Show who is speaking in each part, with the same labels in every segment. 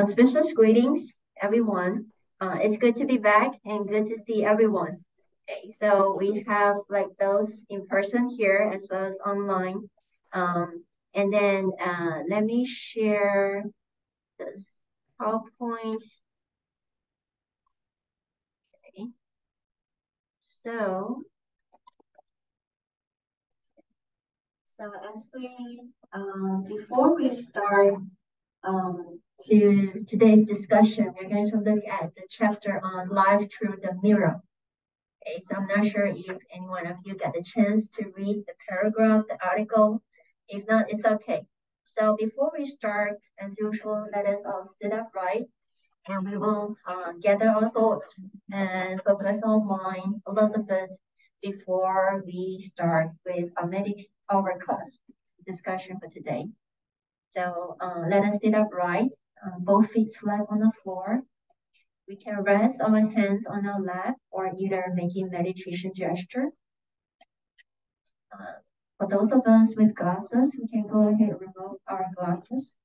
Speaker 1: Special greetings, everyone. It's good to be back and good to see everyone. Okay, so we have like those in person here as well as online. And then let me share this PowerPoint. Okay, so as we before we start to today's discussion, we're going to look at the chapter on life through the mirror. Okay, so I'm not sure if any one of you got the chance to read the paragraph, the article. If not, it's okay. So before we start, as usual, let us all sit upright and we will gather our thoughts and focus our mind a little bit before we start with our class discussion for today. So let us sit upright, both feet flat on the floor. We can rest our hands on our lap or either making meditation gesture. For those of us with glasses, we can go ahead and remove our glasses.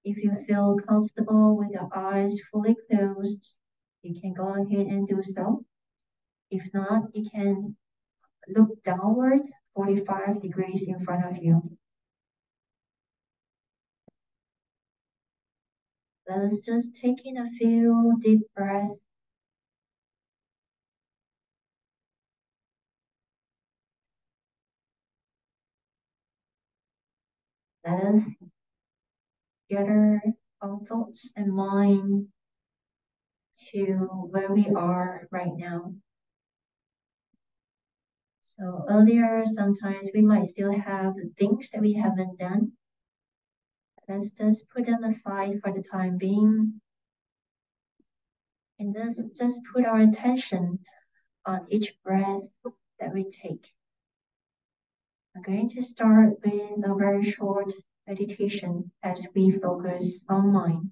Speaker 1: If you feel comfortable with your eyes fully closed, you can go ahead and do so. If not, you can look downward 45 degrees in front of you. Let us just take in a few deep breaths. Let us gather our thoughts and mind to where we are right now. So earlier, sometimes we might still have things that we haven't done. Let's just put them aside for the time being. And just put our attention on each breath that we take. I'm going to start with a very short meditation as we focus on mind.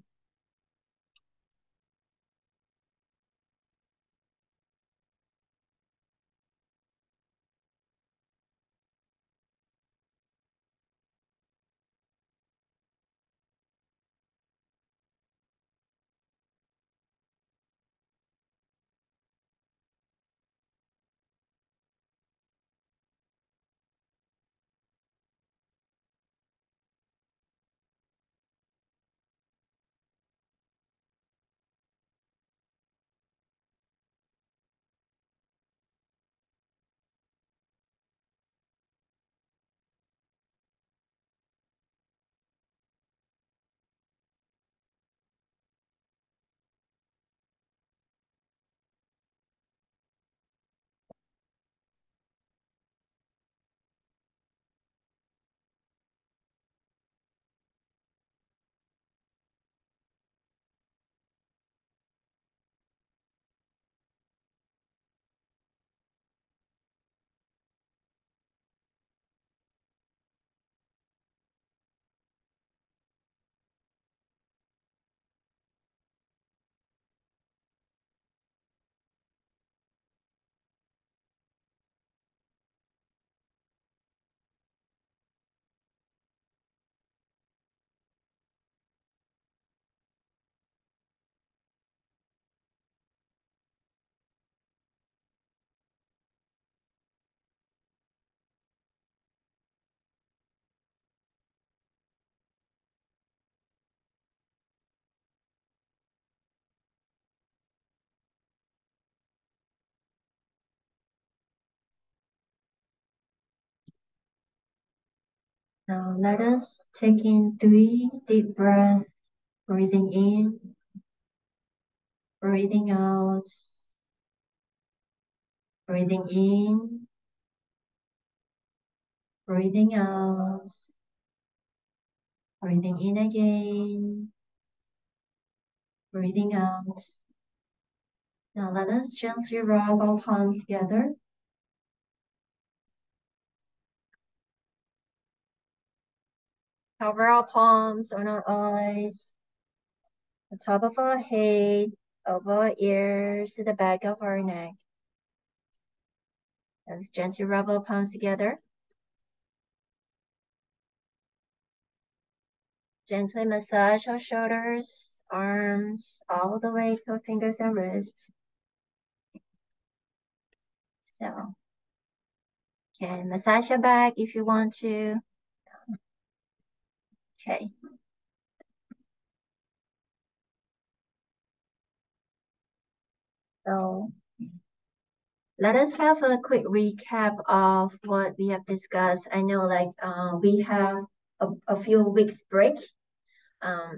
Speaker 1: Now let us take in 3 deep breaths, breathing in, breathing out, breathing in, breathing out, breathing in again, breathing out. Now let us gently rub our palms together. Cover our palms on our eyes, the top of our head, over our ears, to the back of our neck. Let's gently rub our palms together. Gently massage our shoulders, arms, all the way to fingers and wrists. So, can massage your back if you want to. Okay. So, let us have a quick recap of what we have discussed. I know we have a few weeks break.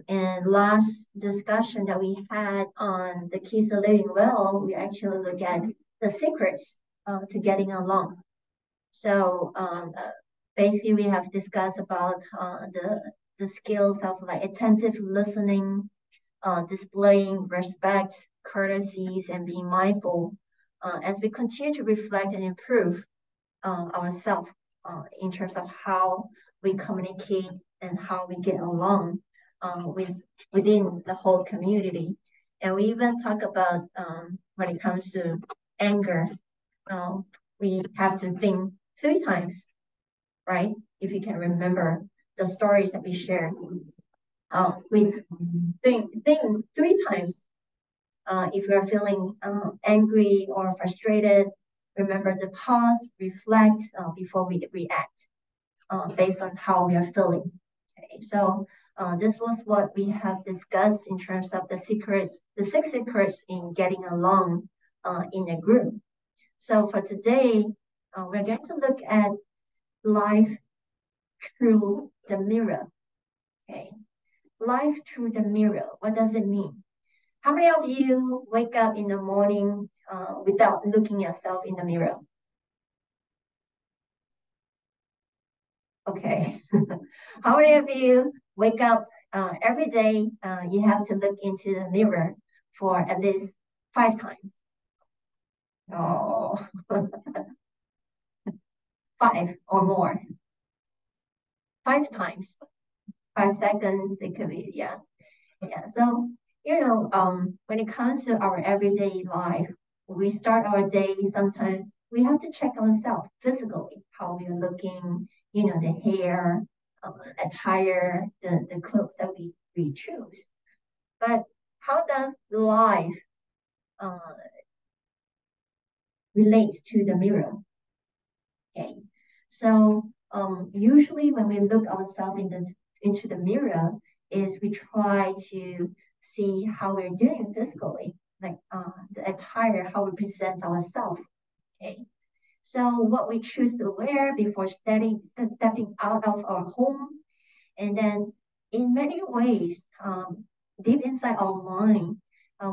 Speaker 1: And last discussion that we had on the keys to living well, we actually look at the secrets to getting along. So basically, we have discussed about the skills of like attentive listening, displaying respect, courtesies, and being mindful as we continue to reflect and improve ourselves in terms of how we communicate and how we get along within the whole community. And we even talk about when it comes to anger, uh, we have to think 3 times, right? If you can remember the stories that we shared, we think 3 times. If you're feeling angry or frustrated, remember to pause, reflect before we react based on how we are feeling. Okay, so this was what we have discussed in terms of the secrets, the 6 secrets in getting along in a group. So for today, we're going to look at life through the mirror. Okay, life through the mirror. What does it mean? How many of you wake up in the morning without looking yourself in the mirror? Okay. How many of you wake up every day? You have to look into the mirror for at least 5 times. Oh, 5 or more. 5 times. 5 seconds. It could be, yeah. Yeah. So, when it comes to our everyday life, we start our day, sometimes we have to check ourselves physically, how we are looking, the hair, attire, the clothes that we choose. But how does life uh, relates to the mirror? Okay. So usually when we look ourselves into the mirror, is we try to see how we're doing physically, like the attire, how we present ourselves. Okay. So what we choose to wear before stepping out of our home, and then in many ways, deep inside our mind,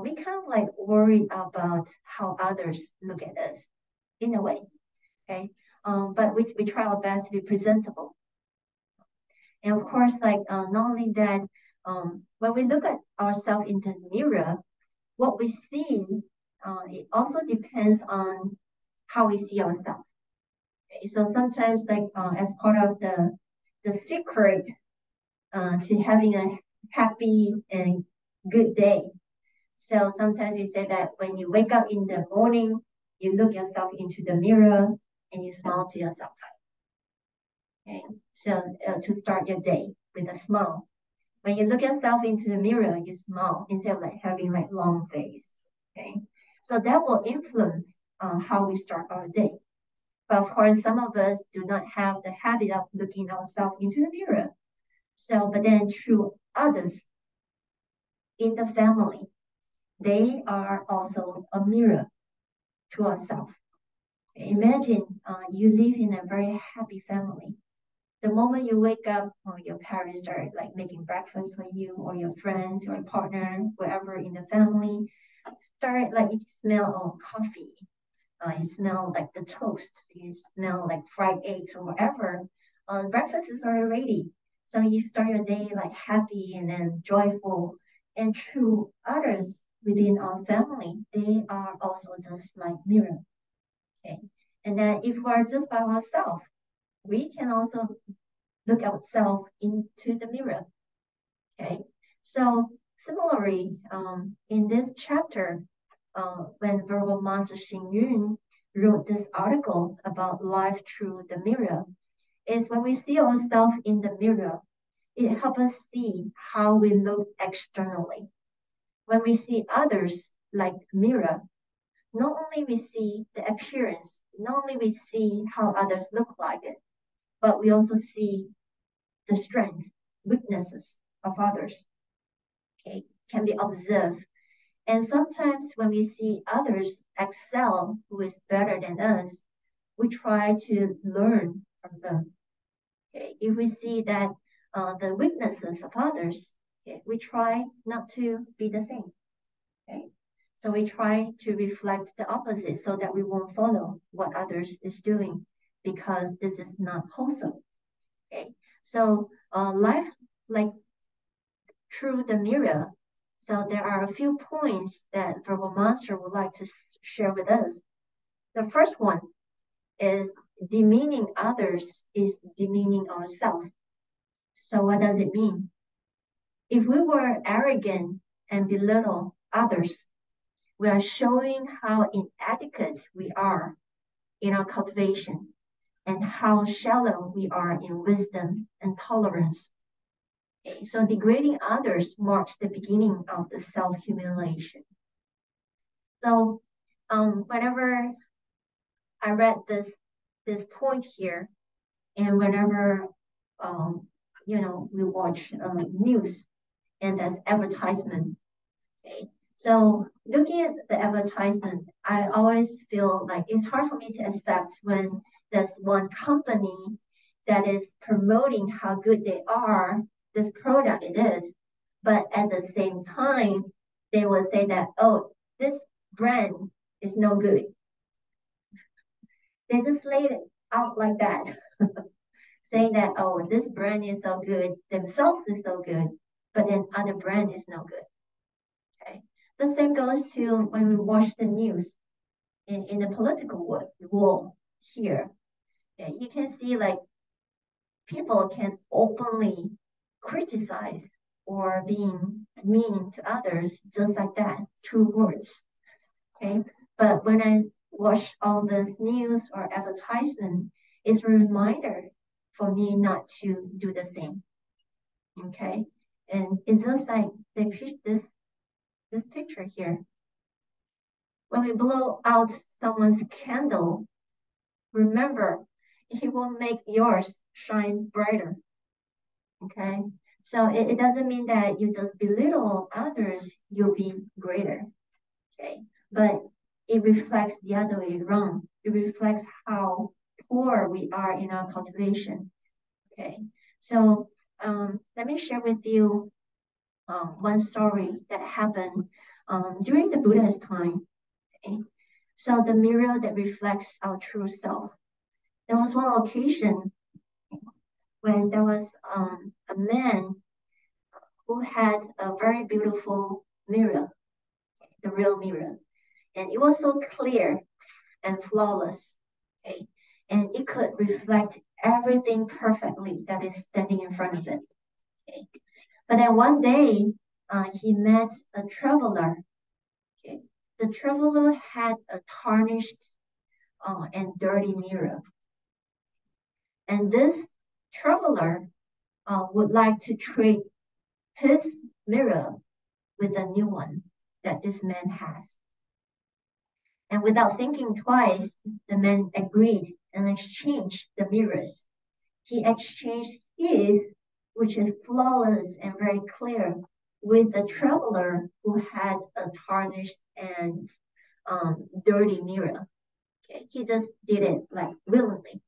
Speaker 1: we kind of like worried about how others look at us in a way. Okay. But we try our best to be presentable. And of course, not only that, when we look at ourselves in the mirror, what we see, it also depends on how we see ourselves. Okay? So sometimes, as part of the secret to having a happy and good day. So sometimes we say that when you wake up in the morning, you look yourself into the mirror and you smile to yourself. Okay, so to start your day with a smile. When you look yourself into the mirror, you smile instead of like having like long face. Okay, so that will influence how we start our day. But of course, some of us do not have the habit of looking ourselves into the mirror. So, but then through others in the family, they are also a mirror to ourselves. Imagine you live in a very happy family. The moment you wake up, your parents are like making breakfast for you, or your friends, your partner, whoever in the family, start like you smell coffee, you smell like the toast, you smell like fried eggs or whatever. Breakfast is already ready, so you start your day like happy and then joyful. And through others within our family, they are also just like mirror. Okay, and then if we're just by ourselves, we can also look ourselves into the mirror. Okay, so similarly, in this chapter, when verbal master Xing Yun wrote this article about life through the mirror, is when we see ourselves in the mirror, It helps us see how we look externally. When we see others like mirror, not only we see the appearance, not only we see how others look like it, but we also see the strength, weaknesses of others. Okay, can be observed. And sometimes when we see others excel who is better than us, we try to learn from them. Okay, if we see that the weaknesses of others, okay, we try not to be the same. Okay, so we try to reflect the opposite so that we won't follow what others is doing because this is not wholesome. Okay, so life like through the mirror. So there are a few points that Verbal Monster would like to share with us. The first one is demeaning others is demeaning ourselves. So what does it mean? If we were arrogant and belittle others, we are showing how inadequate we are in our cultivation and how shallow we are in wisdom and tolerance. Okay, so degrading others marks the beginning of the self-humiliation. So whenever I read this point here, and whenever we watch news and there's advertisement, okay. So looking at the advertisement, I always feel like it's hard for me to accept when there's one company that is promoting how good they are, this product it is, but at the same time, they will say that, oh, this brand is no good. They just laid it out like that, saying that, oh, this brand is so good, themselves is so good, but then other brand is no good. Okay. The same goes to when we watch the news in the political world here. Okay. You can see like people can openly criticize or being mean to others just like that, through words. Okay. But when I watch all this news or advertisement, it's a reminder for me not to do the same. Okay. And it's just like they put this picture here. When we blow out someone's candle, remember, it will make yours shine brighter. Okay. So it doesn't mean that you just belittle others, you'll be greater. Okay. But it reflects the other way around. It reflects how poor we are in our cultivation. Okay. So let me share with you one story that happened during the Buddha's time. Okay. So the mirror that reflects our true self. There was one occasion when there was a man who had a very beautiful mirror, the real mirror, and it was so clear and flawless, okay, and it could reflect everything perfectly that is standing in front of it. Okay. But then one day, he met a traveler. Okay. The traveler had a tarnished and dirty mirror. And this traveler would like to trade his mirror with a new one that this man has. And without thinking twice, the man agreed and exchanged the mirrors. He exchanged his, which is flawless and very clear, with the traveler who had a tarnished and dirty mirror. Okay. He just did it like willingly.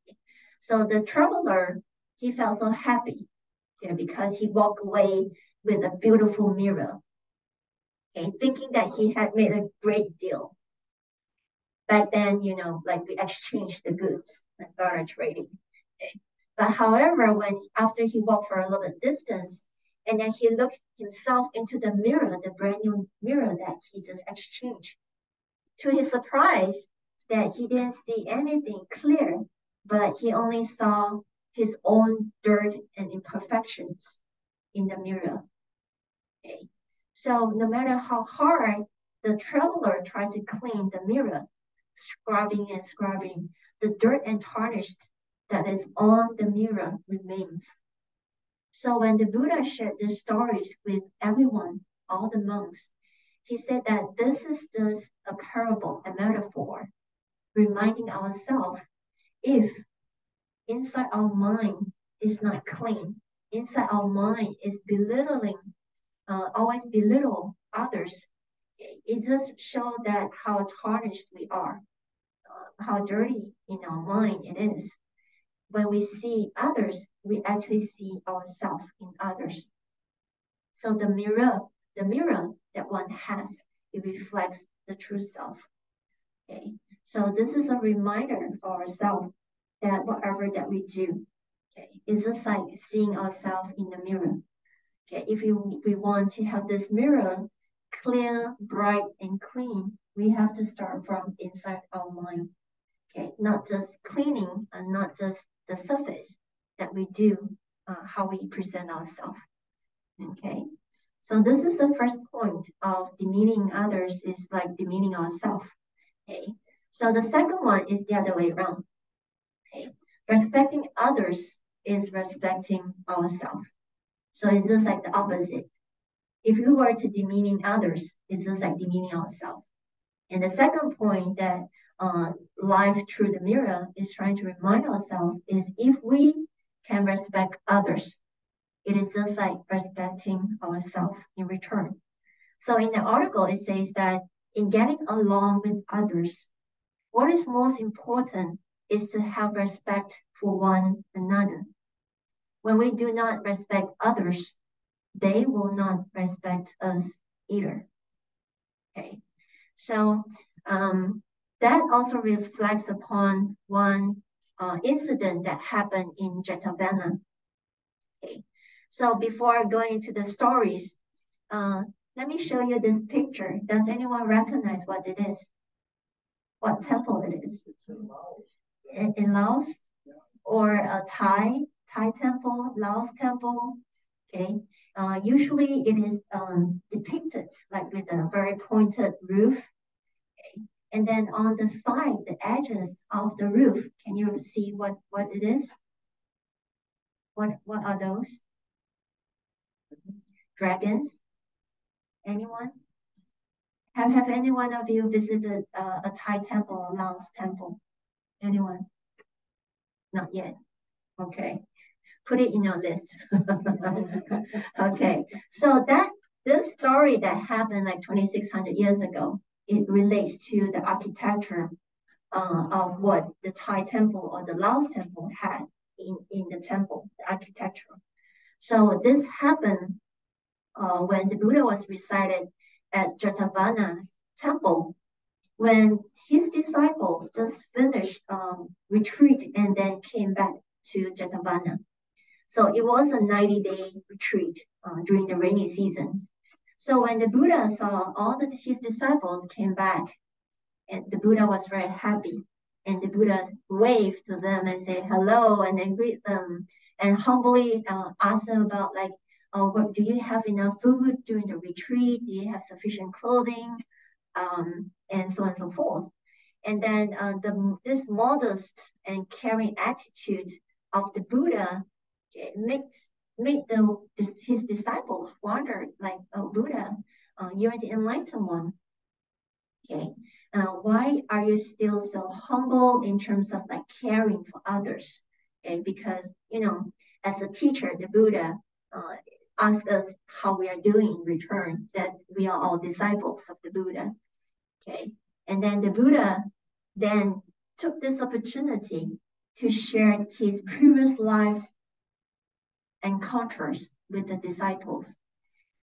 Speaker 1: Okay. So the traveler, he felt so happy, okay, because he walked away with a beautiful mirror, okay, thinking that he had made a great deal. Back then, like we exchanged the goods, like barter trading. Okay. But however, when after he walked for a little distance, and then he looked himself into the mirror, the brand new mirror that he just exchanged, to his surprise, that he didn't see anything clear, but he only saw his own dirt and imperfections in the mirror. Okay. So no matter how hard the traveler tried to clean the mirror, scrubbing and scrubbing, the dirt and tarnish that is on the mirror remains. So when the Buddha shared the stories with everyone, all the monks, he said that this is just a parable, a metaphor, reminding ourselves if inside our mind is not clean, inside our mind is belittling, always belittle others, it just shows that how tarnished we are, how dirty in our mind it is. When we see others, we actually see ourselves in others. So the mirror that one has, it reflects the true self. Okay. So this is a reminder for ourselves that whatever that we do, okay, it's just like seeing ourselves in the mirror. Okay, if we want to have this mirror clear, bright, and clean, we have to start from inside our mind. Okay, not just cleaning and not just the surface that we do, how we present ourselves. Okay, so this is the first point of demeaning others is like demeaning ourselves. Okay, so the second one is the other way around. Okay, respecting others is respecting ourselves. So it's just like the opposite. If we were to demeaning others, it's just like demeaning ourselves. And the second point that life through the mirror is trying to remind ourselves is if we can respect others, it is just like respecting ourselves in return. So in the article, it says that in getting along with others, what is most important is to have respect for one another. When we do not respect others, they will not respect us either. Okay, so that also reflects upon one incident that happened in Jetavana. Okay, so before going into the stories, let me show you this picture. Does anyone recognize what it is? What temple it is? In Laos or a Thai temple, Laos temple. Okay, usually it is depicted like with a very pointed roof. Okay, and then on the side, the edges of the roof, can you see what it is? What are those? Dragons? Anyone? Have any one of you visited a Thai temple or Laos temple? Anyone? Not yet. Okay. Put it in your list. Okay. So this story that happened like 2,600 years ago, it relates to the architecture of what the Thai temple or the Laos temple had in the temple, the architecture. So this happened when the Buddha was recited at Jetavana temple, when his disciples just finished retreat and then came back to Jetavana. So it was a 90-day retreat during the rainy seasons. So when the Buddha saw all his disciples came back, and the Buddha was very happy, and the Buddha waved to them and said hello, and then greet them, and humbly asked them about like, what, do you have enough food during the retreat? Do you have sufficient clothing? And so on and so forth. And then this modest and caring attitude of the Buddha made his disciples wonder, like, oh, Buddha, you're the enlightened one. Okay, why are you still so humble in terms of like caring for others? Okay, because as a teacher, the Buddha asks us how we are doing in return, that we are all disciples of the Buddha. Okay, and then the Buddha then took this opportunity to share his previous lives encounters with the disciples.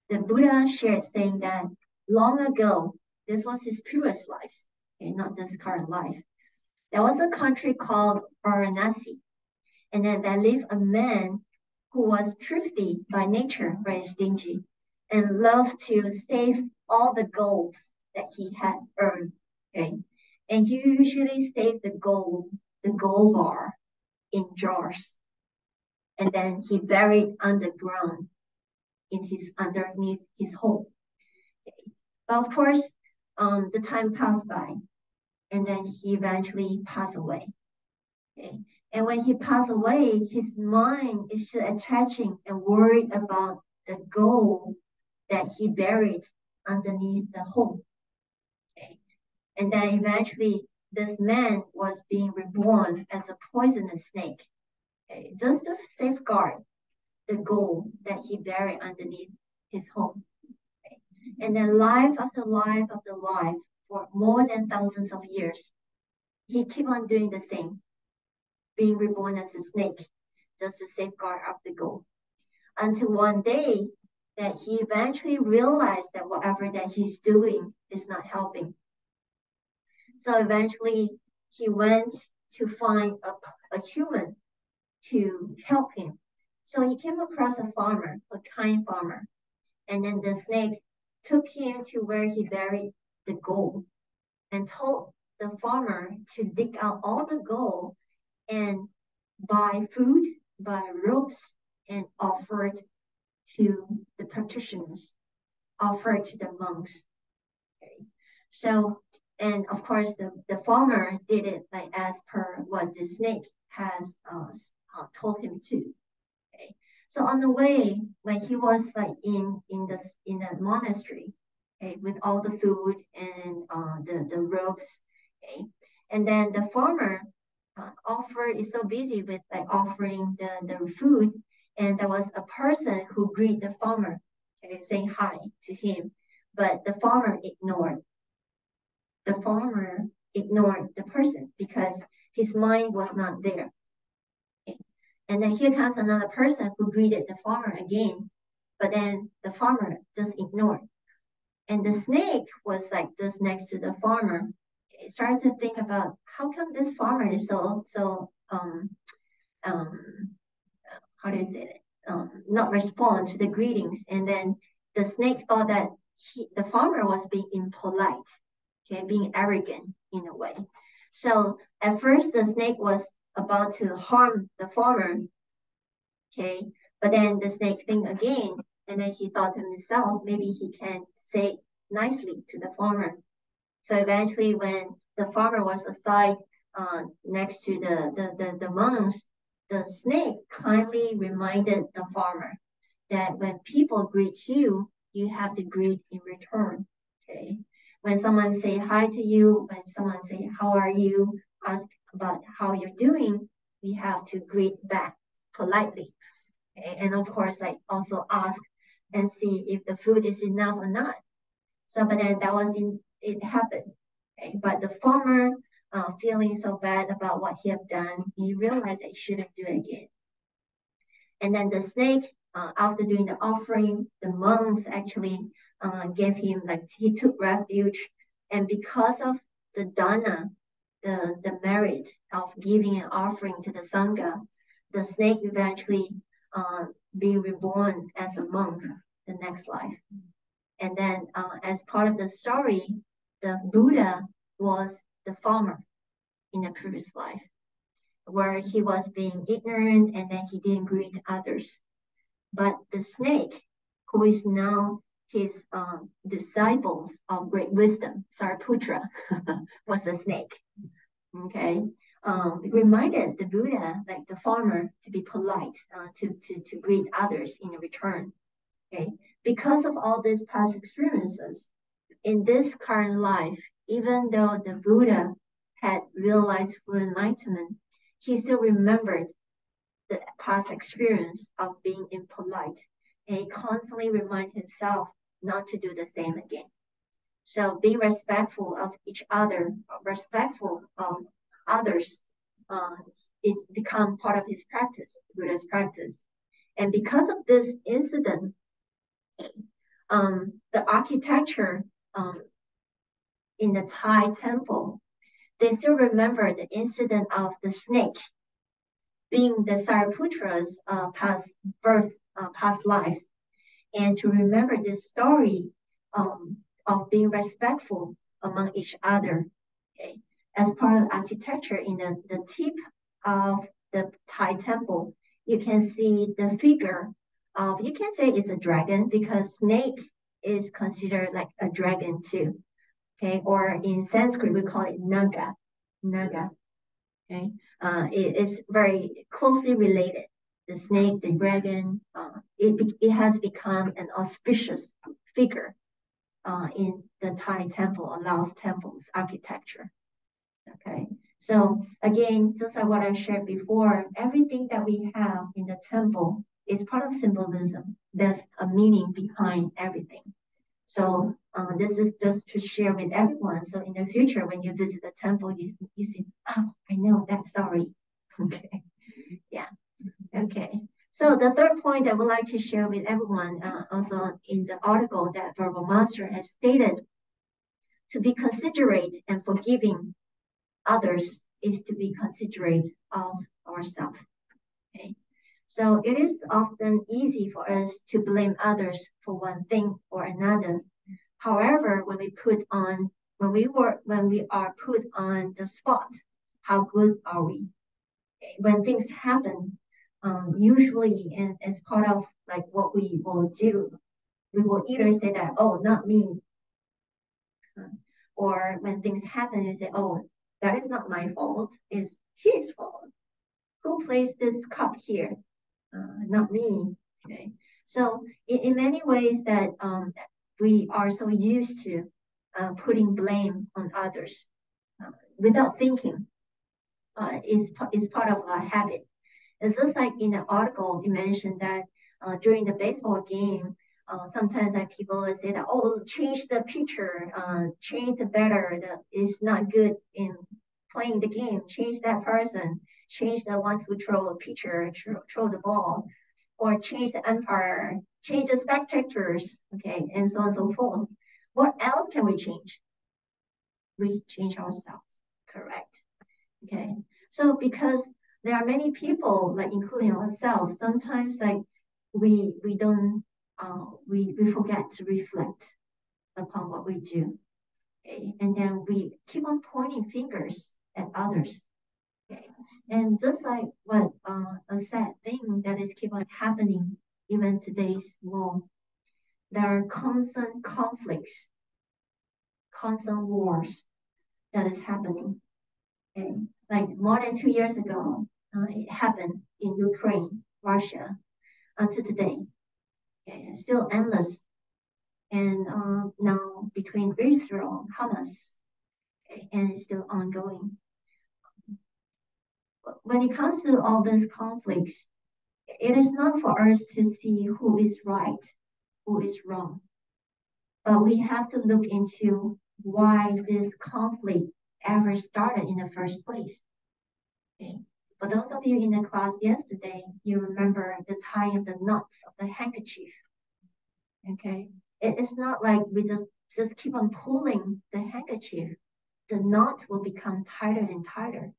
Speaker 1: The Buddha shared saying that long ago, this was his previous lives, okay, not this current life. There was a country called Varanasi, and then there lived a man who was thrifty by nature, very stingy, and loved to save all the gold that he had earned. Okay, and he usually saved the gold bar in jars, and then he buried underground underneath his home. Okay. But of course, the time passed by, and then he eventually passed away. Okay. And when he passed away, his mind is still attaching and worried about the gold that he buried underneath the home. Okay? And then eventually, this man was being reborn as a poisonous snake, okay? Just to safeguard the gold that he buried underneath his home. Okay? And then life after life after life, for more than thousands of years, he kept on doing the same, being reborn as a snake, just to safeguard up the gold. Until one day that he eventually realized that whatever that he's doing is not helping. So eventually he went to find a human to help him. So he came across a farmer, a kind farmer, and then the snake took him to where he buried the gold and told the farmer to dig out all the gold and buy food, buy ropes, and offer it to the practitioners, offer it to the monks. Okay. So, and of course, the farmer did it like as per what the snake has told him to. Okay. So on the way, when he was like in the monastery, okay, with all the food and the ropes, okay, and then the farmer is so busy with like offering the food, and there was a person who greeted the farmer, okay, saying hi to him, but the farmer ignored the person because his mind was not there. Okay. And then here comes another person who greeted the farmer again, but then the farmer just ignored. And the snake was like just next to the farmer. Okay, started to think about how come this farmer is so how do you say it? Not respond to the greetings. And then the snake thought that the farmer was being impolite, okay, being arrogant in a way. So at first the snake was about to harm the farmer, okay, but then the snake think again, and then he thought to himself, maybe he can say nicely to the farmer. So eventually, when the farmer was aside next to the monks, the snake kindly reminded the farmer that when people greet you, you have to greet in return. Okay. When someone say hi to you, when someone say how are you, ask about how you're doing, we have to greet back politely. Okay. And of course, like also ask and see if the food is enough or not. So, but then it happened. Okay? But the farmer, feeling so bad about what he had done, he realized that he shouldn't do it again. And then the snake, after doing the offering, the monks actually gave him, like, he took refuge. And because of the dana, the merit of giving an offering to the Sangha, the snake eventually be reborn as a monk the next life. And then as part of the story, the Buddha was the farmer in the previous life, where he was being ignorant and then he didn't greet others. But the snake, who is now his disciples of great wisdom, Sariputra, was the snake. Okay. It reminded the Buddha, like the farmer, to be polite, to greet others in return. Okay. Because of all these past experiences, in this current life, even though the Buddha had realized full enlightenment, he still remembered the past experience of being impolite. And he constantly reminded himself not to do the same again. So being respectful of each other, respectful of others, is become part of his practice, Buddha's practice. And because of this incident, the architecture in the Thai temple, they still remember the incident of the snake being the Sariputra's past lives, and to remember this story of being respectful among each other. Okay, as part of architecture in the tip of the Thai temple, you can see the figure of, you can say it's a dragon because snake is considered like a dragon too. Okay, or in Sanskrit we call it naga. Naga. Okay, it is very closely related. The snake, the dragon, it has become an auspicious figure in the Thai temple or Laos temple's architecture. Okay, so again, just like what I shared before, everything that we have in the temple is part of symbolism. There's a meaning behind everything. So this is just to share with everyone. So in the future, when you visit the temple, you see, oh, I know that story. Okay, yeah, okay. So the third point I would like to share with everyone, also in the article that Verbal Master has stated, to be considerate and forgiving others is to be considerate of ourselves. Okay. So it is often easy for us to blame others for one thing or another. However, when we are put on the spot, how good are we? Okay. When things happen, usually and as part of like what we will do, we will either say that, oh, not me, or when things happen, you say, oh, that is not my fault, it's his fault. Who placed this cup here? Not me. Okay. So in many ways that we are so used to putting blame on others without thinking is part of our habit. It's just like in the article, you mentioned that during the baseball game, sometimes like people will say that, oh, change the pitcher, change the batter, that is not good in playing the game, change that person, change the one who throw a pitcher, throw the ball, or change the umpire, change the spectators, okay, and so on and so forth. What else can we change? We change ourselves, correct? Okay, so because there are many people, like including ourselves, sometimes like we don't we forget to reflect upon what we do. Okay, and then we keep on pointing fingers at others. Okay, and just like what a sad thing that is keep on happening even today's world, there are constant conflicts, constant wars that is happening. Okay, like more than 2 years ago, it happened in Ukraine, Russia, until today. Okay, still endless. And now between Israel, Hamas, okay, and it's still ongoing. When it comes to all these conflicts, it is not for us to see who is right, who is wrong, but we have to look into why this conflict ever started in the first place. Okay. For those of you in the class yesterday, you remember the tying of the knots of the handkerchief. Okay, it's not like we just keep on pulling the handkerchief. The knot will become tighter and tighter.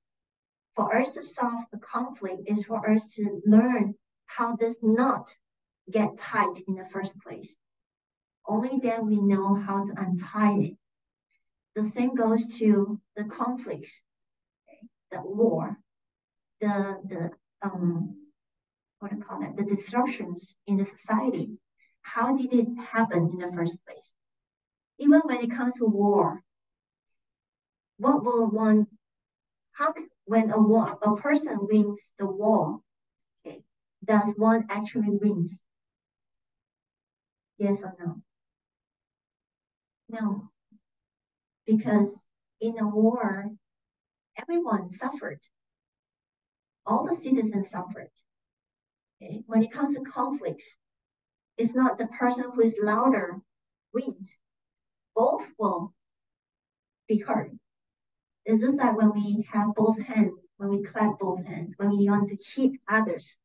Speaker 1: For us to solve the conflict is for us to learn how this knot get tight in the first place. Only then we know how to untie it. The same goes to the conflicts, okay? The war, the what do you call that? The disruptions in the society. How did it happen in the first place? Even when it comes to war, what will one? How when a person wins the war, okay, does one actually wins? Yes or no? No, because in a war, everyone suffered. All the citizens suffered. Okay? When it comes to conflicts, it's not the person who is louder wins. Both will be hurt. It's just like when we have both hands, when we clap both hands, when we want to hit others,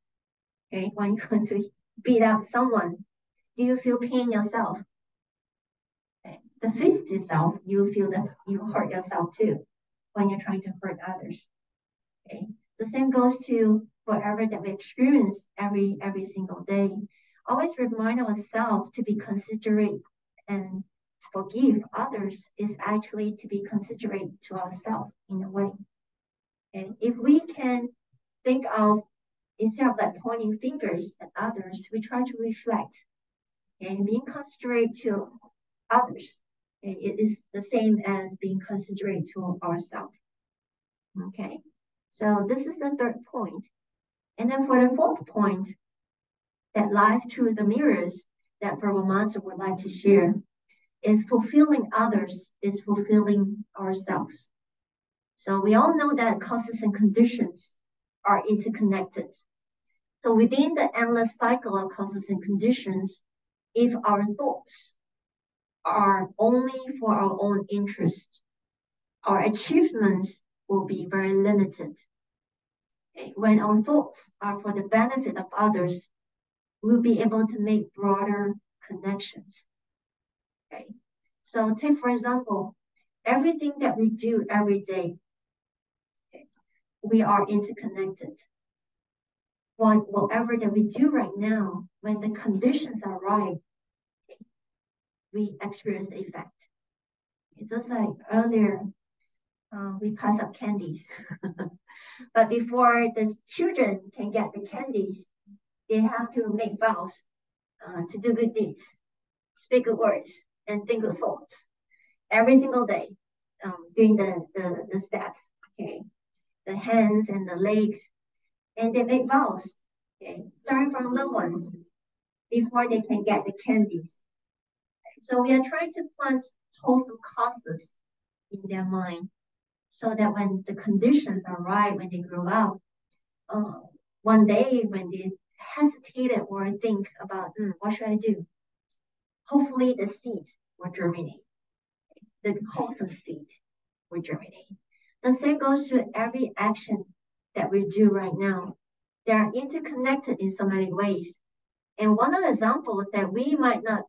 Speaker 1: okay? When you want to beat up someone, do you feel pain yourself? Okay. The fist itself, you feel that you hurt yourself too when you're trying to hurt others. Okay. The same goes to whatever that we experience every single day. Always remind ourselves to be considerate and forgive others is actually to be considerate to ourselves in a way. And if we can think of, instead of like pointing fingers at others, we try to reflect and being considerate to others. It is the same as being considerate to ourselves. Okay. So this is the third point. And then for the fourth point, that life through the mirrors that Purple Master would like to share is fulfilling others, is fulfilling ourselves. So we all know that causes and conditions are interconnected. So within the endless cycle of causes and conditions, if our thoughts are only for our own interest, our achievements will be very limited. Okay? When our thoughts are for the benefit of others, we'll be able to make broader connections. Okay? So take, for example, everything that we do every day, okay, we are interconnected. Whatever that we do right now, when the conditions are right, okay, we experience the effect. It's just like earlier, we pass up candies. But before the children can get the candies, they have to make vows to do good deeds, speak good words, and think good thoughts every single day, doing the steps, okay, the hands and the legs, and they make vows, okay, starting from little ones before they can get the candies. So we are trying to plant wholesome causes in their mind so that when the conditions are right, when they grow up, uh, one day when they hesitated or think about, what should I do? Hopefully the seed will germinate, the wholesome seed will germinate. The same goes to every action that we do right now. They are interconnected in so many ways. And one of the examples that we might not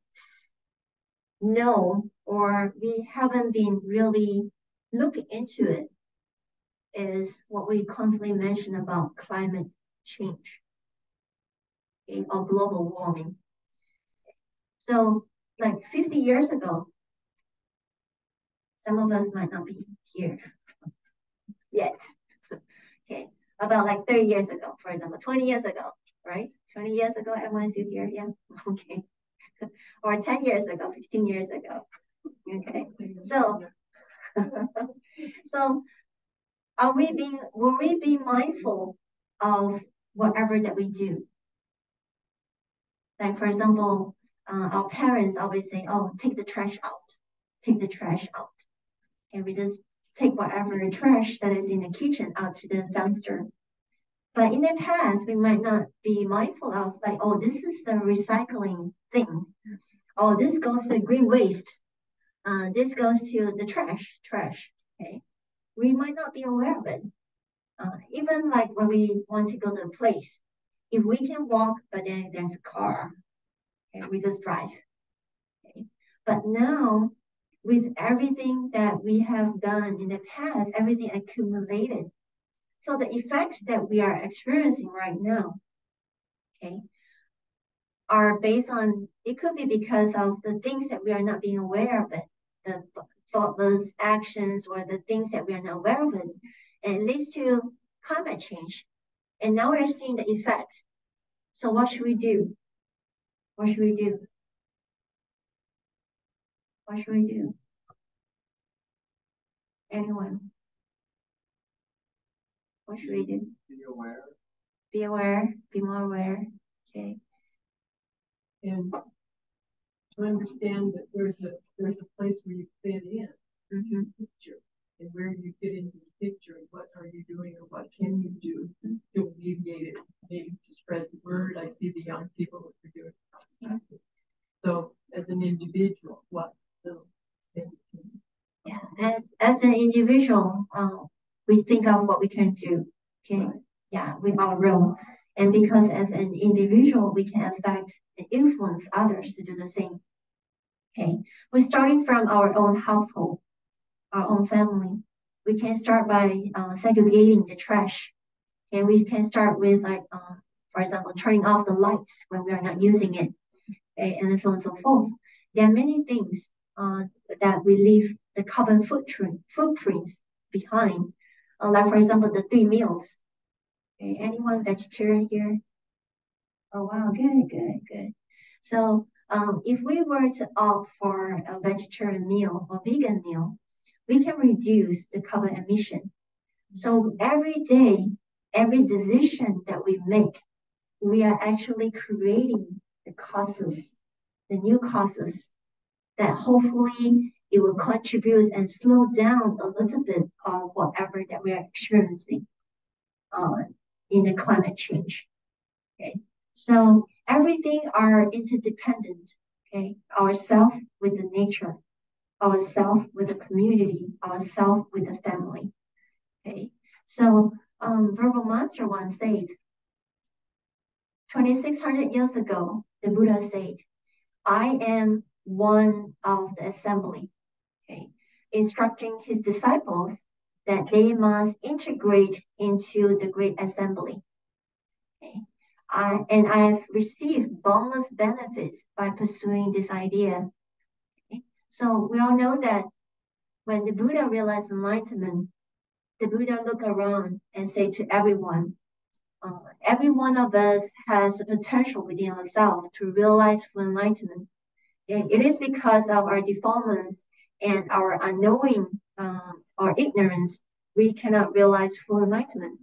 Speaker 1: know or we haven't been really looking into it is what we constantly mention about climate change, okay, or global warming. So like 50 years ago, some of us might not be here yet. Okay, about like 30 years ago, for example, 20 years ago, right? 20 years ago, everyone is still here, yeah, okay. Or 10 years ago, 15 years ago, okay. So, so will we be mindful of whatever that we do? Like for example, our parents always say, "Oh, take the trash out, take the trash out," and we just take whatever trash that is in the kitchen out to the dumpster. But in the past, we might not be mindful of like, oh, this is the recycling thing. Oh, this goes to green waste. This goes to the trash. Okay, we might not be aware of it. Even like when we want to go to a place, if we can walk, but then there's a car, okay, we just drive. Okay? But now, with everything that we have done in the past, everything accumulated, so the effects that we are experiencing right now, okay, are based on, it could be because of the things that we are not being aware of it, the thoughtless actions or the things that we are not aware of it, and it leads to climate change. And now we're seeing the effects. So what should we do? What should we do? What should we do? Anyone? What should we do?
Speaker 2: Be aware.
Speaker 1: Be aware, be more aware. Okay.
Speaker 2: And to understand that there's a place where you fit in the picture, and where you fit into the picture, and what are you doing or what can you do to alleviate it, maybe to spread the word. I see the young people that are doing. So as an individual, what little things can you?
Speaker 1: Yeah, as an individual, we think of what we can do. Okay. Right. Yeah, with our role. And because as an individual, we can affect and influence others to do the same. Okay. We're starting from our own household, our own family. We can start by segregating the trash. And we can start with like, for example, turning off the lights when we are not using it, okay, and so on and so forth. There are many things that we leave the carbon footprints behind. Like for example, the 3 meals. Okay, anyone vegetarian here? Oh wow, good. So if we were to opt for a vegetarian meal or vegan meal, we can reduce the carbon emission So every day, every decision that we make, we are actually creating the causes, the new causes that hopefully it will contribute and slow down a little bit of whatever that we are experiencing in the climate change. Okay, so everything are interdependent. Okay, ourself with the nature, ourself with the community, ourself with the family. Okay, so Verbal Master once said, 2,600 years ago, the Buddha said, I am one of the assembly, okay, instructing his disciples that they must integrate into the great assembly. Okay. And I have received boundless benefits by pursuing this idea. Okay. So we all know that when the Buddha realized enlightenment, the Buddha looked around and said to everyone, every one of us has the potential within ourselves to realize full enlightenment. And it is because of our defilements and our unknowing or ignorance, we cannot realize full enlightenment.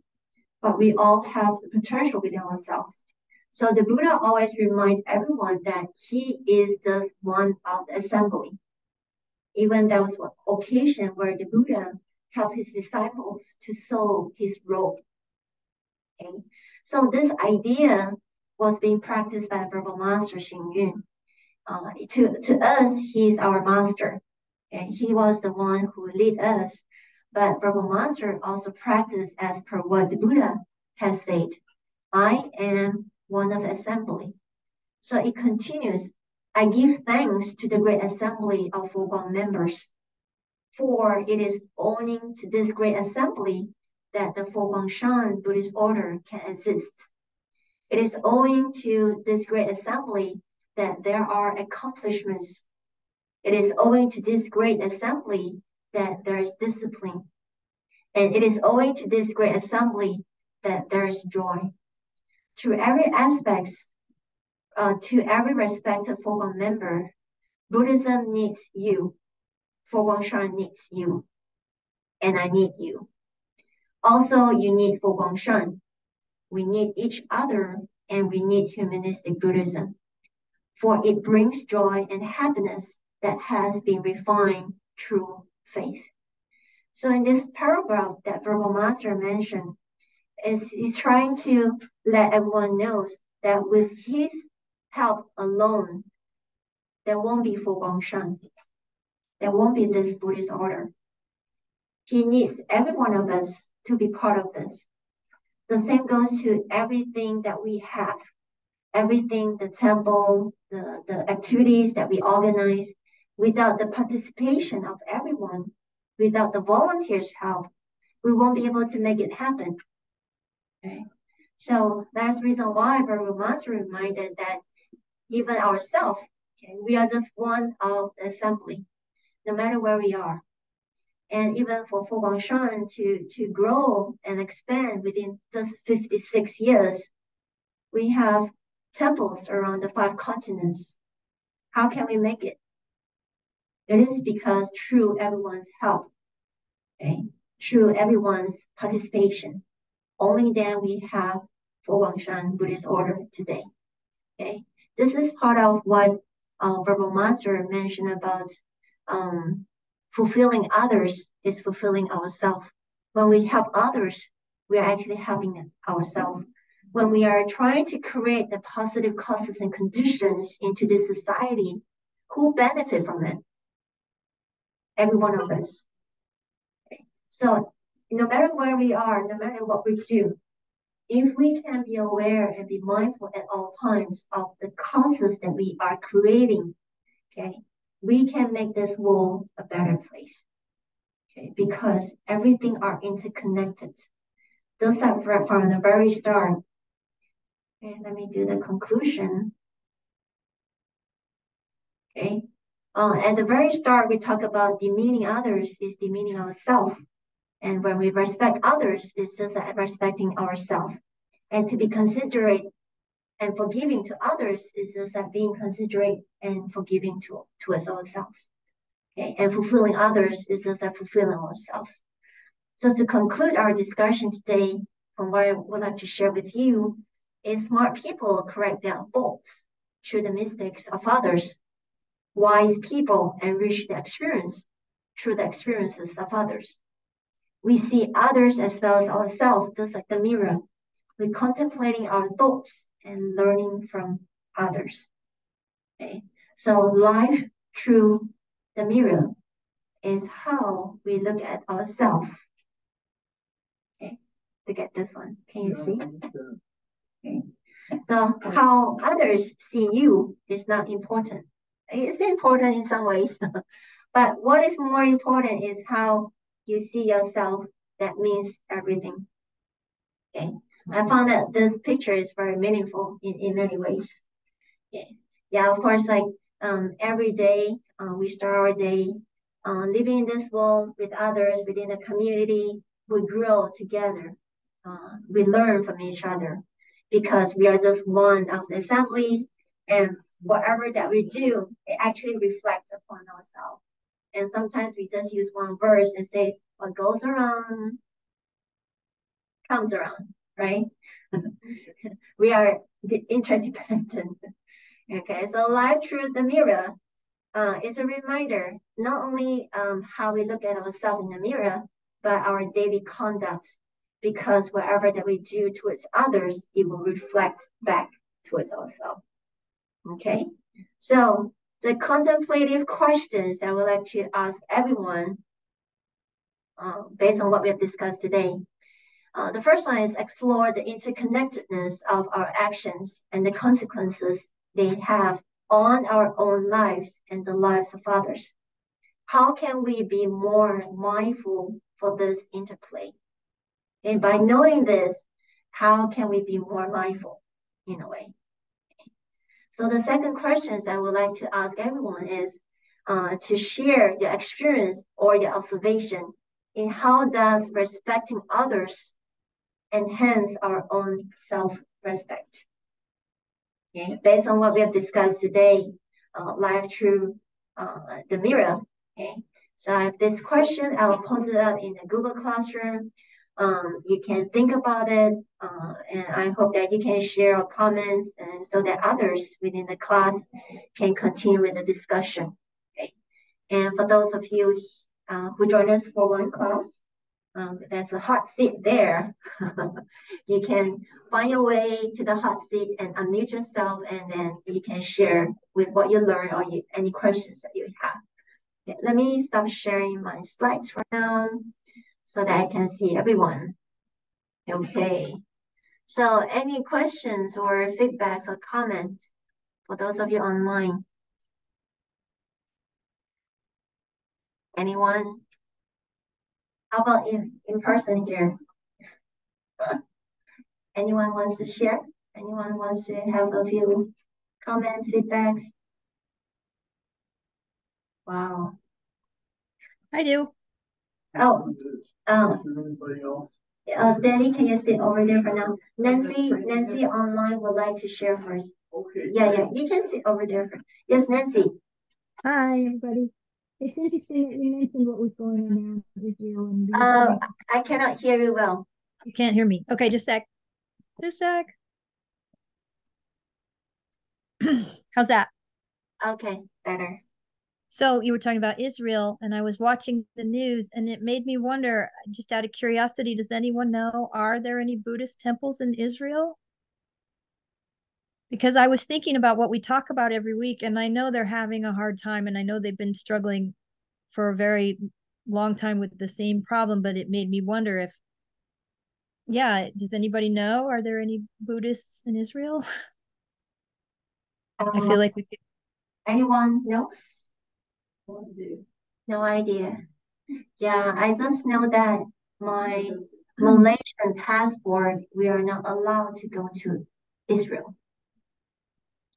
Speaker 1: But we all have the potential within ourselves. So the Buddha always reminds everyone that he is just one of the assembly. Even there was an occasion where the Buddha helped his disciples to sew his robe. Okay? So this idea was being practiced by Verbal Master Xing Yun. To us, he's our master, and he was the one who led us. But Verbal Master also practiced as per what the Buddha has said. I am one of the assembly. So it continues. I give thanks to the great assembly of FoGuang members, for it is owing to this great assembly that the FoGuang Buddhist order can exist. It is owing to this great assembly that there are accomplishments. It is owing to this great assembly that there is discipline. And it is owing to this great assembly that there is joy. To every aspect, to every respected FoGuang member, Buddhism needs you. FoGuang needs you. And I need you. Also, you need FoGuang. We need each other, and we need humanistic Buddhism. For it brings joy and happiness that has been refined through faith. So in this paragraph that Verbal Master mentioned, is trying to let everyone know that with his help alone, there won't be FoGuang. There won't be this Buddhist order. He needs every one of us to be part of this. The same goes to everything that we have, everything, the temple, the activities that we organize. Without the participation of everyone, without the volunteers' help, we won't be able to make it happen. Okay. So that's the reason why Verbal Master reminded that even ourselves, okay, we are just one of the assembly, no matter where we are. And even for FoGuang to grow and expand within just 56 years, we have temples around the 5 continents. How can we make it? It is because through everyone's help, okay, through everyone's participation. Only then we have FoGuang Buddhist order today. Okay, this is part of what Verbal Master mentioned about fulfilling others is fulfilling ourselves. When we help others, we are actually helping ourselves. When we are trying to create the positive causes and conditions into this society, who benefit from it? Every one of us. Okay. So no matter where we are, no matter what we do, if we can be aware and be mindful at all times of the causes that we are creating, okay, we can make this world a better place. Okay, because everything are interconnected. Those are from the very start. Okay, let me do the conclusion. Okay. At the very start, we talk about demeaning others is demeaning ourselves. And when we respect others, it's just like respecting ourselves. And to be considerate and forgiving to others is just like being considerate and forgiving to us ourselves. Okay. And fulfilling others is just like fulfilling ourselves. So to conclude our discussion today, from what I would like to share with you, is smart people correct their faults through the mistakes of others. Wise people enrich the experience through the experiences of others. We see others as well as ourselves, just like the mirror. We're contemplating our thoughts and learning from others. Okay. So life through the mirror is how we look at ourselves. Okay. Look at this one. Can you see? Okay. So how others see you is not important. It's important in some ways, but what is more important is how you see yourself. That means everything. Okay. I found that this picture is very meaningful in many ways. Okay. Yeah, of course, like every day we start our day living in this world with others within the community. We grow together. We learn from each other because we are just one of the assembly, and whatever that we do, it actually reflects upon ourselves. And sometimes we just use one verse and say, what goes around comes around, right? We are interdependent. Okay, so life through the mirror is a reminder not only how we look at ourselves in the mirror, but our daily conduct. Because whatever that we do towards others, it will reflect back towards ourselves. Okay, so the contemplative questions I would like to ask everyone based on what we have discussed today. The first one is explore the interconnectedness of our actions and the consequences they have on our own lives and the lives of others. How can we be more mindful for this interplay? And by knowing this, how can we be more mindful in a way? So the second questions I would like to ask everyone is to share your experience or your observation in how does respecting others enhance our own self-respect. Okay, based on what we have discussed today, live through the mirror. Okay, so I have this question. I will post it up in the Google Classroom. You can think about it, and I hope that you can share your comments, and so that others within the class can continue with the discussion. Okay, and for those of you who join us for one class, there's a hot seat there. You can find your way to the hot seat and unmute yourself, and then you can share with what you learned or any questions that you have. Okay, let me stop sharing my slides for now so that I can see everyone. Okay. So any questions or feedbacks or comments for those of you online? Anyone? How about in person here? Anyone wants to share? Anyone wants to have a few comments, feedbacks? Wow.
Speaker 3: I do.
Speaker 1: Oh, Danny, can you sit over there for now? Nancy online would like to share first. Okay. Yeah, you can sit over there first. Yes, Nancy.
Speaker 3: Hi, everybody. It's interesting that you mentioned what was going on in Israel and
Speaker 1: I cannot hear you well.
Speaker 3: you can't hear me. Okay, just a sec. Just a sec. How's that?
Speaker 1: Okay, better.
Speaker 3: So you were talking about Israel, and I was watching the news, and it made me wonder, just out of curiosity, does anyone know, are there any Buddhist temples in Israel? Because I was thinking about what we talk about every week, and I know they're having a hard time, and I know they've been struggling for a very long time with the same problem, but it made me wonder if, yeah, does anybody know? Are there any Buddhists in Israel? I feel like we could.
Speaker 1: Anyone knows? No idea. Yeah, I just know that my Malaysian passport, we are not allowed to go to Israel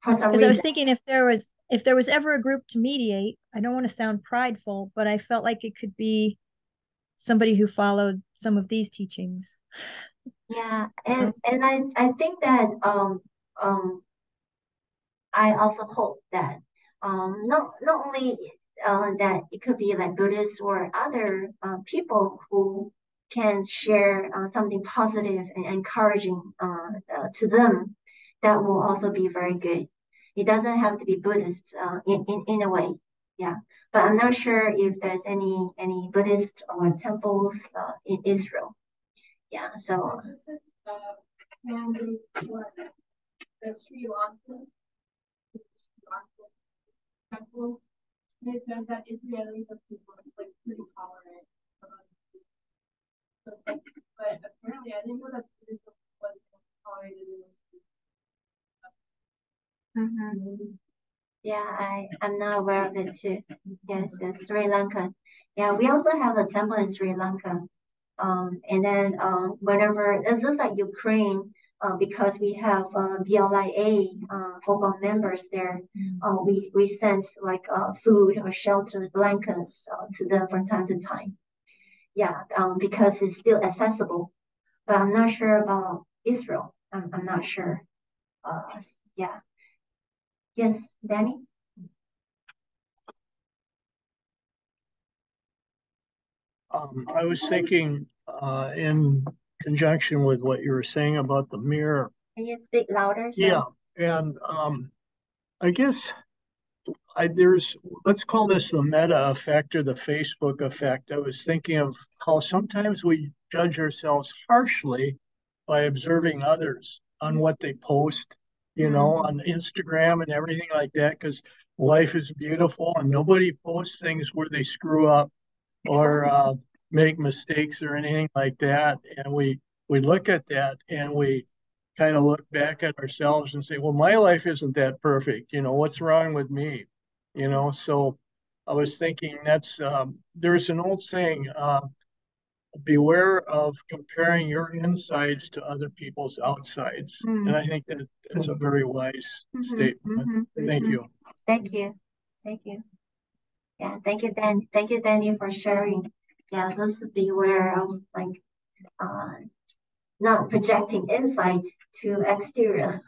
Speaker 1: for some
Speaker 3: Because I was
Speaker 1: reason.
Speaker 3: thinking if there was ever a group to mediate, I don't want to sound prideful, but I felt like it could be somebody who followed some of these teachings.
Speaker 1: Yeah,
Speaker 3: You know?
Speaker 1: and I think that I also hope that not only that it could be like Buddhists or other people who can share something positive and encouraging to them, that will also be very good. It doesn't have to be Buddhist in a way, yeah. But I'm not sure if there's any Buddhist or temples in Israel. Yeah, so.
Speaker 2: And the Sri Lanka temple, they said that Israelis are people like pretty tolerant. But apparently, I didn't know that Buddhism was tolerated in this.
Speaker 1: Yeah, I'm not aware of it too. Yes, Sri Lanka. Yeah, we also have a temple in Sri Lanka. And then whenever it's just like Ukraine, because we have BLIA FoGuang members there, we send like food or shelter blankets to them from time to time. Yeah, because it's still accessible. But I'm not sure about Israel. I'm not sure. Yeah. Yes, Danny?
Speaker 4: I was thinking in conjunction with what you were saying about the mirror.
Speaker 1: Can you speak louder? So?
Speaker 4: Yeah, and I guess there's, let's call this the meta effect or the Facebook effect. I was thinking of how sometimes we judge ourselves harshly by observing others on what they post, you know, on Instagram and everything like that, because life is beautiful and nobody posts things where they screw up or make mistakes or anything like that. And we look at that and we kind of look back at ourselves and say, well, my life isn't that perfect. You know, what's wrong with me? You know, so I was thinking there's an old saying, beware of comparing your insides to other people's outsides. And I think that that's a very wise statement. Thank you.
Speaker 1: Thank you. Thank you. Yeah, thank you, Dan. Thank you, Danny, for sharing. Yeah, just beware of like not projecting inside to exterior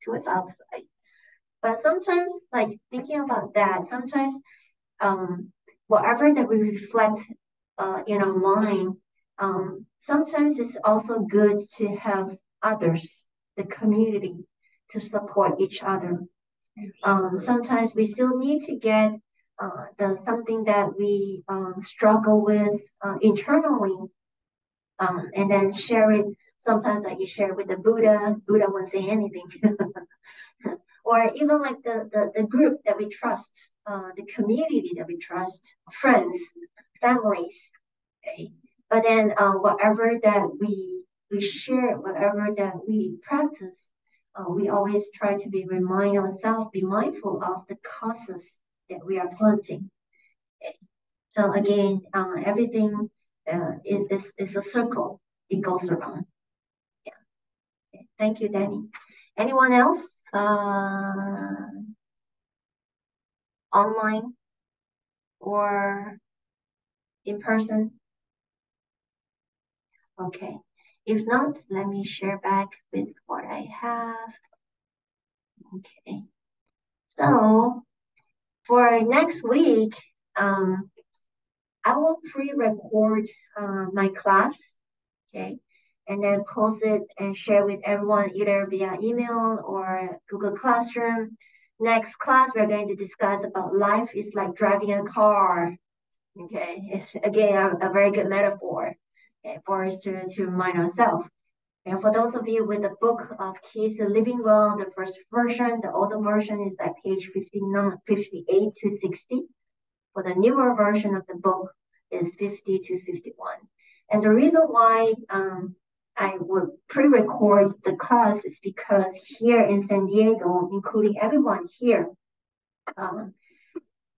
Speaker 1: to its outside. But sometimes, like thinking about that, sometimes whatever that we reflect in our mind, sometimes it's also good to have others, the community, to support each other. Sometimes we still need to get something that we struggle with internally, and then share it. Sometimes like you share with the Buddha won't say anything. Or even like the group that we trust, the community that we trust, friends, families. Okay? But then whatever that we share, whatever that we practice, we always try to be mindful of the causes that we are planting. Okay? So again, everything is a circle. It goes around. Yeah. Okay. Thank you, Danny. Anyone else? Online or in person? Okay. If not, let me share back with what I have. Okay. So for next week, I will pre-record my class, okay, and then post it and share with everyone either via email or Google Classroom. Next class, we're going to discuss about life is like driving a car. Okay, it's again a very good metaphor, okay, for us to remind ourselves. And for those of you with the book of Keys to Living Well, the first version, the older version is at page 58 to 60. For the newer version of the book is 50 to 51. And the reason why I would pre-record the class is because here in San Diego, including everyone here,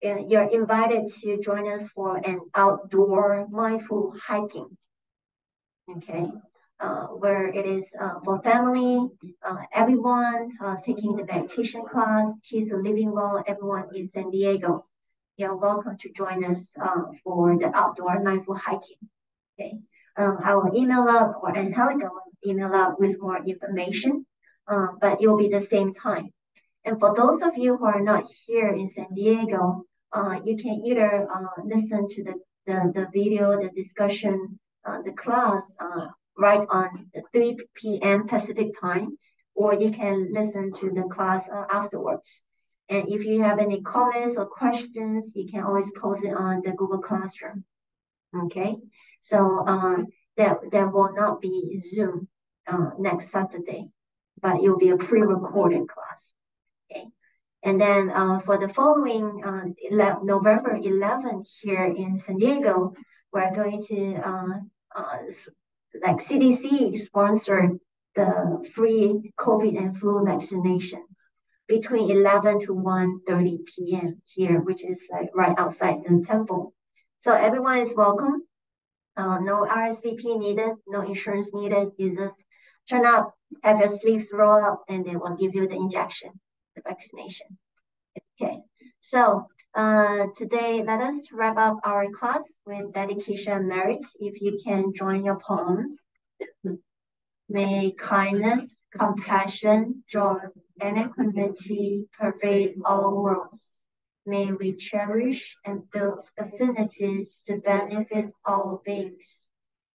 Speaker 1: you're invited to join us for an outdoor mindful hiking, okay? Where it is for family, everyone taking the meditation class, Keys to Living Well, everyone in San Diego. You're welcome to join us for the outdoor mindful hiking. Okay, I will email out, or Angelica will email out with more information, but it will be the same time. And for those of you who are not here in San Diego, you can either listen to the video, the discussion the class right on 3 p.m. Pacific time, or you can listen to the class afterwards. And if you have any comments or questions, you can always post it on the Google Classroom. Okay, so there will not be Zoom next Saturday, but it will be a pre-recorded class. Okay, and then for the following November 11th here in San Diego, we're going to like CDC sponsor the free COVID and flu vaccinations between 11 to 1:30 p.m. here, which is like right outside the temple. So everyone is welcome. No RSVP needed, no insurance needed. You just turn up, have your sleeves roll up, and they will give you the injection, the vaccination. Okay, so today let us wrap up our class with dedication and merits. If you can join your palms. May kindness, compassion, joy, and equanimity pervade all worlds. May we cherish and build affinities to benefit all beings.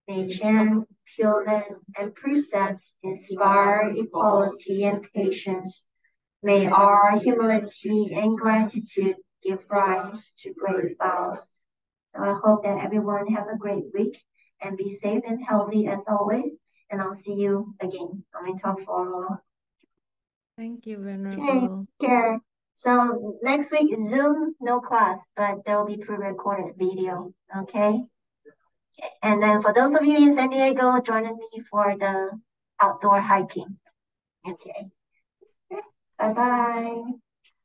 Speaker 1: May chant, pureness, and precepts inspire equality and patience. May our humility and gratitude give rise to great vows. So I hope that everyone have a great week and be safe and healthy as always. And I'll see you again on my talk for.
Speaker 3: Thank you,
Speaker 1: Okay,
Speaker 3: Venerable.
Speaker 1: care. So next week Zoom, no class, but there will be pre-recorded video. Okay. And then for those of you in San Diego, joining me for the outdoor hiking. Okay. Bye bye.